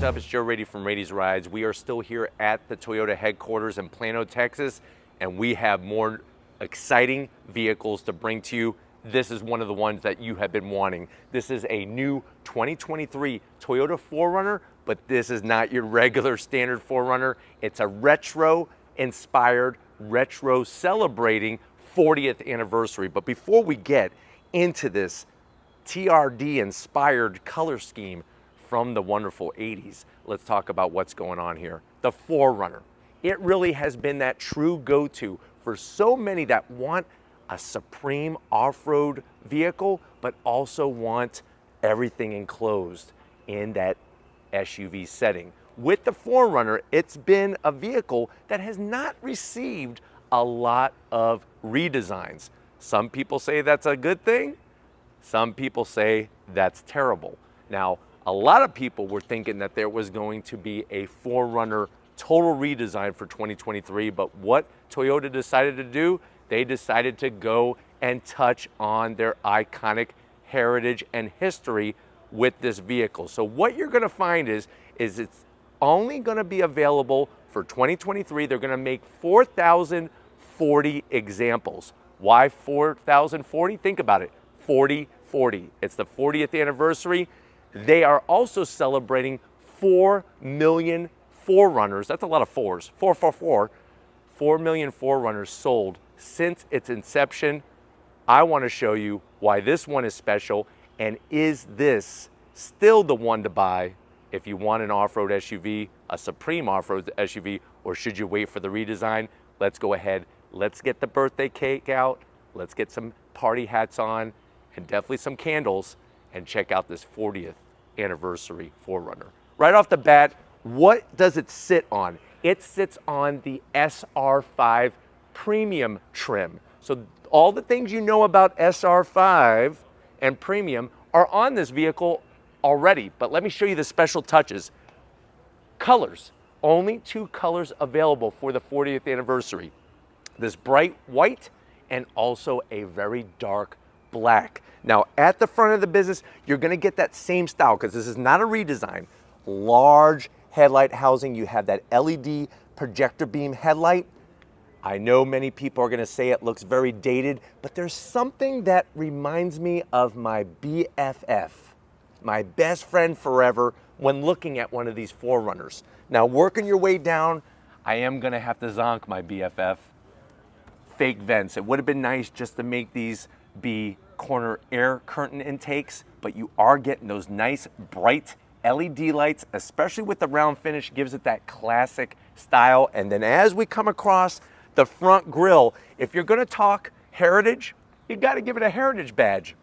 up? It's Joe Raiti from Raiti's Rides. We are still here at the Toyota headquarters in Plano, Texas, and we have more exciting vehicles to bring to you. This is one of the ones that you have been wanting. This is a new 2023 Toyota 4Runner, but this is not your regular standard 4Runner. It's a retro-inspired, retro celebrating 40th anniversary. But before we get into this TRD-inspired color scheme from the wonderful 80s, let's talk about what's going on here. The 4Runner. It really has been that true go-to for so many that want a supreme off-road vehicle, but also want everything enclosed in that SUV setting. With the 4Runner, it's been a vehicle that has not received a lot of redesigns. Some people say that's a good thing. Some people say that's terrible. Now, a lot of people were thinking that there was going to be a 4Runner total redesign for 2023, but what Toyota decided to do, they decided to go and touch on their iconic heritage and history with this vehicle. So what you're gonna find is it's only gonna be available for 2023. They're gonna make 4,040 examples. Why 4,040? Think about it, 40-40. It's the 40th anniversary. They are also celebrating 4 million 4Runners. That's a lot of fours, 444. 4 million 4Runners sold since its inception. I want to show you why this one is special, and is this still the one to buy if you want an off-road SUV, a supreme off-road SUV, or should you wait for the redesign? Let's go ahead. Let's get the birthday cake out. Let's get some party hats on and definitely some candles and check out this 40th anniversary 4Runner. Right off the bat, what does it sit on? It sits on the SR5 Premium trim. So all the things you know about SR5 and Premium are on this vehicle already, but let me show you the special touches. Colors, only 2 colors available for the 40th anniversary. This bright white and also a very dark black. Now at the front of the business, you're gonna get that same style because this is not a redesign. Large headlight housing, you have that LED projector beam headlight. I know many people are gonna say it looks very dated, but there's something that reminds me of my BFF, my best friend forever, when looking at one of these 4Runners. Now working your way down, I am gonna have to zonk my BFF. Fake vents. It would have been nice just to make these be corner air curtain intakes, but you are getting those nice bright LED lights, especially with the round finish, gives it that classic style. And then as we come across the front grille, if you're gonna talk heritage, you gotta give it a heritage badge.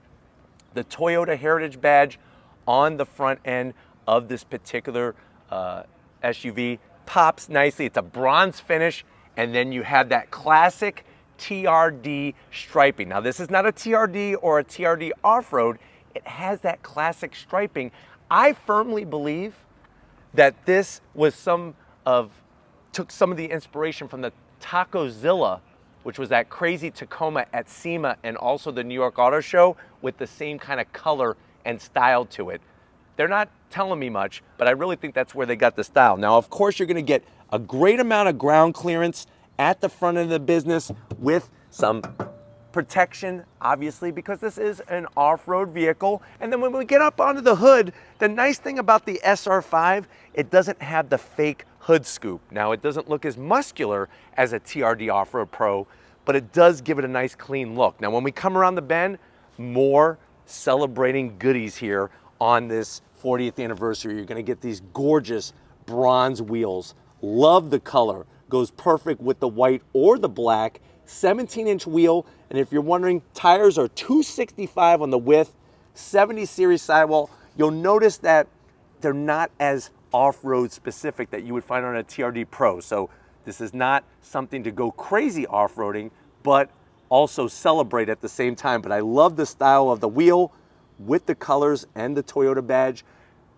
The Toyota heritage badge on the front end of this particular SUV pops nicely. It's a bronze finish, and then you have that classic TRD striping. Now this is not a TRD or a TRD off-road. It has that classic striping. I firmly believe that this was took some of the inspiration from the Tacozilla, which was that crazy Tacoma at SEMA and also the New York Auto Show, with the same kind of color and style to it. They're not telling me much, but I really think that's where they got the style. Now, of course, you're gonna get a great amount of ground clearance at the front of the business with some protection, obviously, because this is an off-road vehicle. And then when we get up onto the hood, the nice thing about the SR5, it doesn't have the fake hood scoop. Now, it doesn't look as muscular as a TRD Off-Road Pro, but it does give it a nice clean look. Now, when we come around the bend, more celebrating goodies here on this 40th anniversary. You're gonna get these gorgeous bronze wheels. Love the color. Goes perfect with the white or the black. 17-inch wheel, and if you're wondering, tires are 265 on the width, 70 series sidewall. You'll notice that they're not as off-road specific that you would find on a TRD Pro. So this is not something to go crazy off-roading, but also celebrate at the same time. But I love the style of the wheel with the colors and the Toyota badge.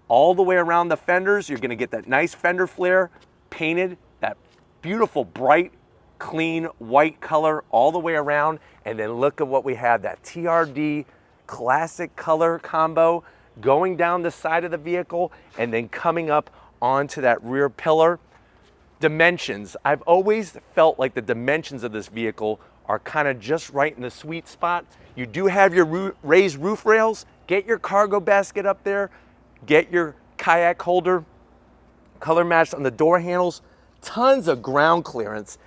All the way around the fenders, you're gonna get that nice fender flare painted, that beautiful bright clean white color all the way around. And then look at what we have, that TRD classic color combo going down the side of the vehicle and then coming up onto that rear pillar. Dimensions. I've always felt like the dimensions of this vehicle are kind of just right in the sweet spot. You do have your raised roof rails. Get your cargo basket up there. Get your kayak holder. Color matched on the door handles. Tons of ground clearance.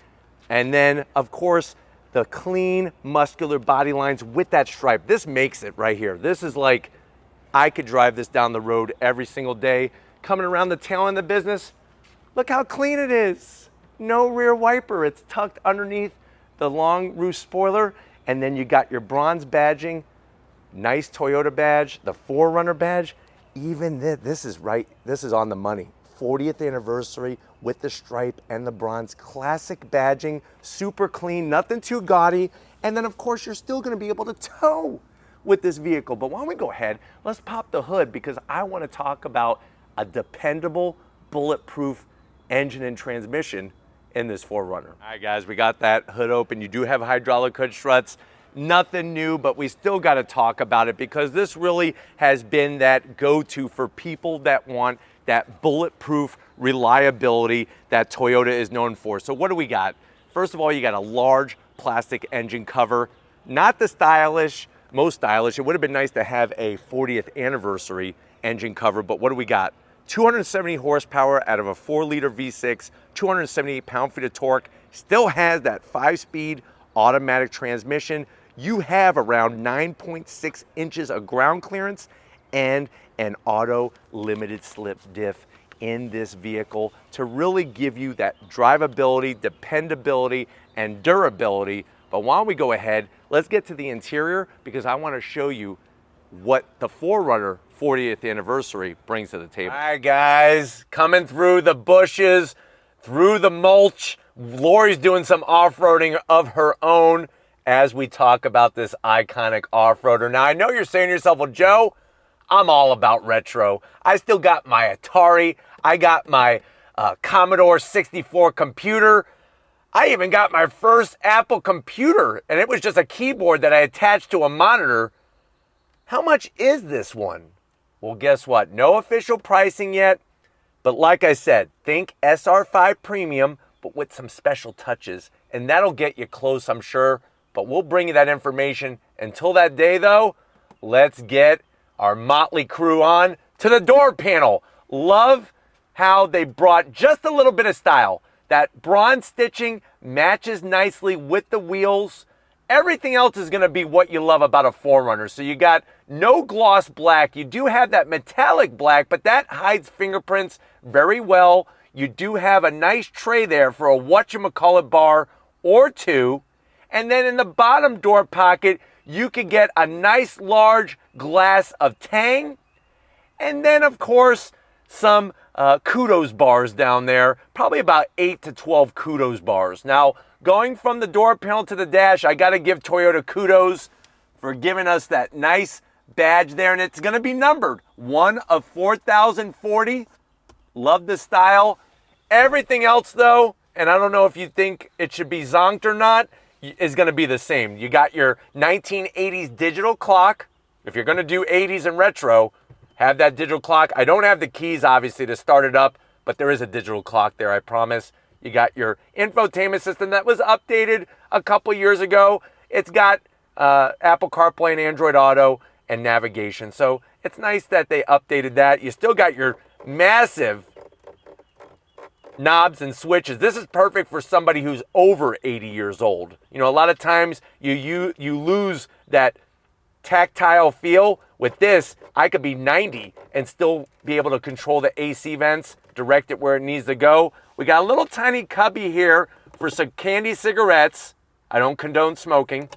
And then, of course, the clean, muscular body lines with that stripe. This makes it right here. This is like, I could drive this down the road every single day. Coming around the tail end of the business, look how clean it is. No rear wiper. It's tucked underneath the long roof spoiler. And then you got your bronze badging, nice Toyota badge, the 4Runner badge. Even this is right, this is on the money. 40th anniversary with the stripe and the bronze, classic badging, super clean, nothing too gaudy. And then of course you're still gonna be able to tow with this vehicle. But why don't we go ahead, let's pop the hood, because I wanna talk about a dependable, bulletproof engine and transmission in this 4Runner. All right guys, we got that hood open. You do have hydraulic hood struts. Nothing new, but we still got to talk about it because this really has been that go-to for people that want that bulletproof reliability that Toyota is known for. So what do we got? First of all, you got a large plastic engine cover. Not the stylish, most stylish. It would have been nice to have a 40th anniversary engine cover, but what do we got? 270 horsepower out of a 4-liter V6, 278 pound-feet of torque. Still has that 5-speed automatic transmission. You have around 9.6 inches of ground clearance and an auto limited slip diff in this vehicle to really give you that drivability, dependability, and durability. But why don't we go ahead, let's get to the interior, because I want to show you what the 4Runner 40th anniversary brings to the table. All right guys, coming through the bushes, through the mulch. Lori's doing some off-roading of her own as we talk about this iconic off-roader. Now, I know you're saying to yourself, well, Joe, I'm all about retro. I still got my Atari. I got my Commodore 64 computer. I even got my first Apple computer, and it was just a keyboard that I attached to a monitor. How much is this one? Well, guess what? No official pricing yet. But like I said, think SR5 Premium, but with some special touches. And that'll get you close, I'm sure. But we'll bring you that information. Until that day, though, let's get our motley crew on to the door panel. Love how they brought just a little bit of style. That bronze stitching matches nicely with the wheels. Everything else is going to be what you love about a 4Runner. So you got no gloss black. You do have that metallic black, but that hides fingerprints very well. You do have a nice tray there for a whatchamacallit bar or two. And then in the bottom door pocket, you could get a nice large glass of Tang. And then, of course, some kudos bars down there. Probably about 8 to 12 kudos bars. Now, going from the door panel to the dash, I got to give Toyota kudos for giving us that nice badge there. And it's going to be numbered 1 of 4,040. Love the style. Everything else, though, and I don't know if you think it should be zonked or not, is going to be the same. You got your 1980s digital clock. If you're going to do 80s and retro, have that digital clock. I don't have the keys, obviously, to start it up, but there is a digital clock there, I promise. You got your infotainment system that was updated a couple years ago. It's got Apple CarPlay and Android Auto and navigation. So it's nice that they updated that. You still got your massive knobs and switches. This is perfect for somebody who's over 80 years old. You know, a lot of times you lose that tactile feel. With this, I could be 90 and still be able to control the AC vents, direct it where it needs to go. We got a little tiny cubby here for some candy cigarettes. I don't condone smoking.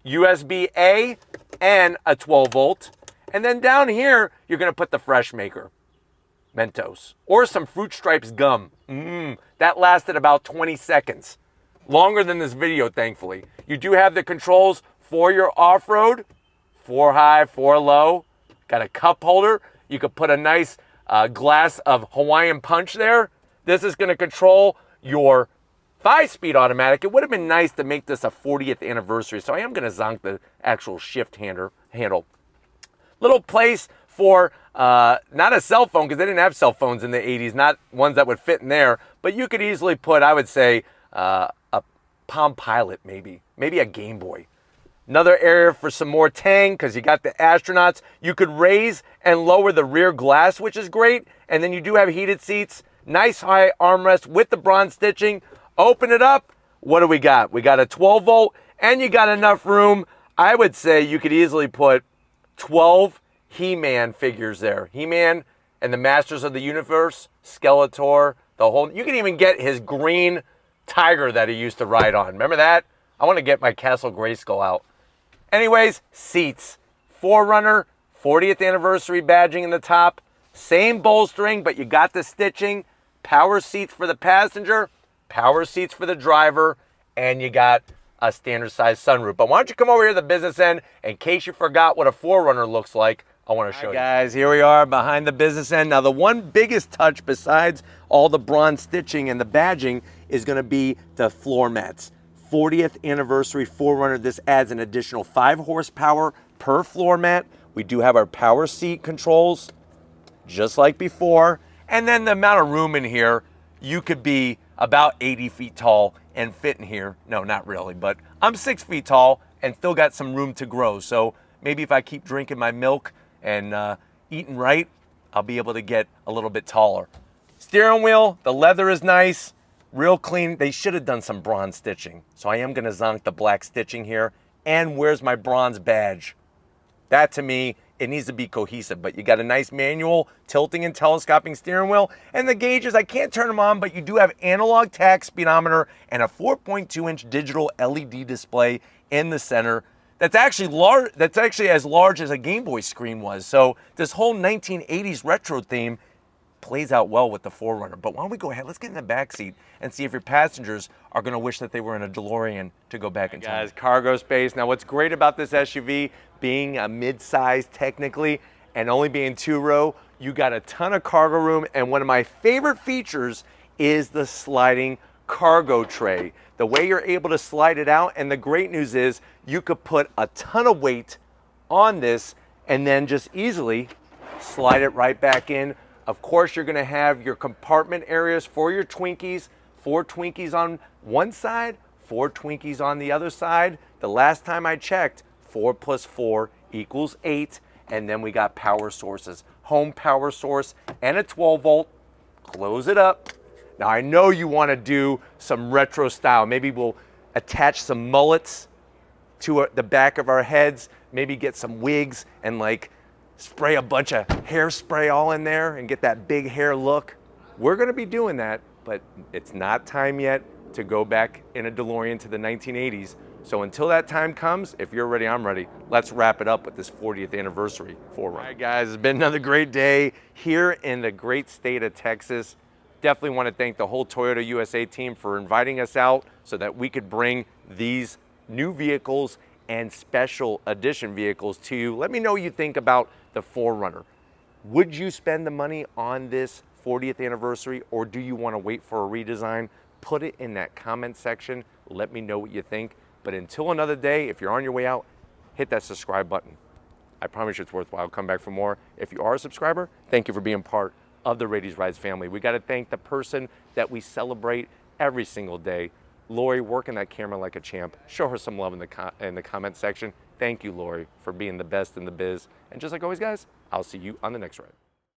USB-A and a 12 volt. And then down here, you're going to put the Fresh Maker. Mentos, or some Fruit Stripes gum. That lasted about 20 seconds. Longer than this video, thankfully. You do have the controls for your off-road, 4 high, 4 low. Got a cup holder. You could put a nice glass of Hawaiian Punch there. This is going to control your 5-speed automatic. It would have been nice to make this a 40th anniversary, so I am going to zonk the actual shift handle. Little place for not a cell phone, because they didn't have cell phones in the 80s, not ones that would fit in there, but you could easily put, I would say, a Palm Pilot, maybe a Game Boy. Another area for some more tang, because you got the astronauts. You could raise and lower the rear glass, which is great. And then you do have heated seats, nice high armrest with the bronze stitching. Open it up. What do we got? We got a 12 volt, and you got enough room. I would say you could easily put 12 He-Man figures there. He-Man and the Masters of the Universe, Skeletor, the whole. You can even get his green tiger that he used to ride on. Remember that? I want to get my Castle Grayskull out. Anyways, seats. 4Runner, 40th anniversary badging in the top. Same bolstering, but you got the stitching. Power seats for the passenger, power seats for the driver, and you got a standard size sunroof. But why don't you come over here to the business end, in case you forgot what a 4Runner looks like. I want to show you. Guys, here we are behind the business end. Now, the one biggest touch besides all the bronze stitching and the badging is going to be the floor mats. 40th anniversary 4Runner. This adds an additional 5 horsepower per floor mat. We do have our power seat controls, just like before. And then the amount of room in here, you could be about 80 feet tall and fit in here. No, not really, but I'm 6 feet tall and still got some room to grow. So maybe if I keep drinking my milk and eating right, I'll be able to get a little bit taller. Steering wheel, the leather is nice. Real clean. They should have done some bronze stitching. So I am going to zonk the black stitching here. And where's my bronze badge? That, to me, it needs to be cohesive. But you got a nice manual tilting and telescoping steering wheel. And the gauges, I can't turn them on, but you do have analog tach speedometer and a 4.2-inch digital LED display in the center. That's actually large. That's actually as large as a Game Boy screen was. So this whole 1980s retro theme plays out well with the 4Runner. But why don't we go ahead, let's get in the back seat and see if your passengers are going to wish that they were in a DeLorean to go back in time. Guys, cargo space. Now, what's great about this SUV, being a mid-size technically and only being 2-row, you got a ton of cargo room, and one of my favorite features is the sliding cargo tray. The way you're able to slide it out, and the great news is you could put a ton of weight on this and then just easily slide it right back in. Of course, you're going to have your compartment areas for your Twinkies. 4 Twinkies on one side, 4 Twinkies on the other side. The last time I checked, 4 plus 4 equals 8. And then we got power sources, home power source and a 12 volt. Close it up. Now, I know you want to do some retro style. Maybe we'll attach some mullets to the back of our heads. Maybe get some wigs and like spray a bunch of hairspray all in there and get that big hair look. We're going to be doing that, but it's not time yet to go back in a DeLorean to the 1980s. So until that time comes, if you're ready, I'm ready. Let's wrap it up with this 40th anniversary 4Runner. All right, guys, it's been another great day here in the great state of Texas. Definitely want to thank the whole Toyota USA team for inviting us out so that we could bring these new vehicles and special edition vehicles to you. Let me know what you think about the 4Runner. Would you spend the money on this 40th anniversary, or do you want to wait for a redesign? Put it in that comment section. Let me know what you think. But until another day, if you're on your way out, hit that subscribe button. I promise you it's worthwhile. Come back for more. If you are a subscriber, thank you for being part of the Raity's Rides family. We got to thank the person that we celebrate every single day. Lori, working that camera like a champ. Show her some love in the comment section. Thank you, Lori, for being the best in the biz. And just like always, guys, I'll see you on the next ride.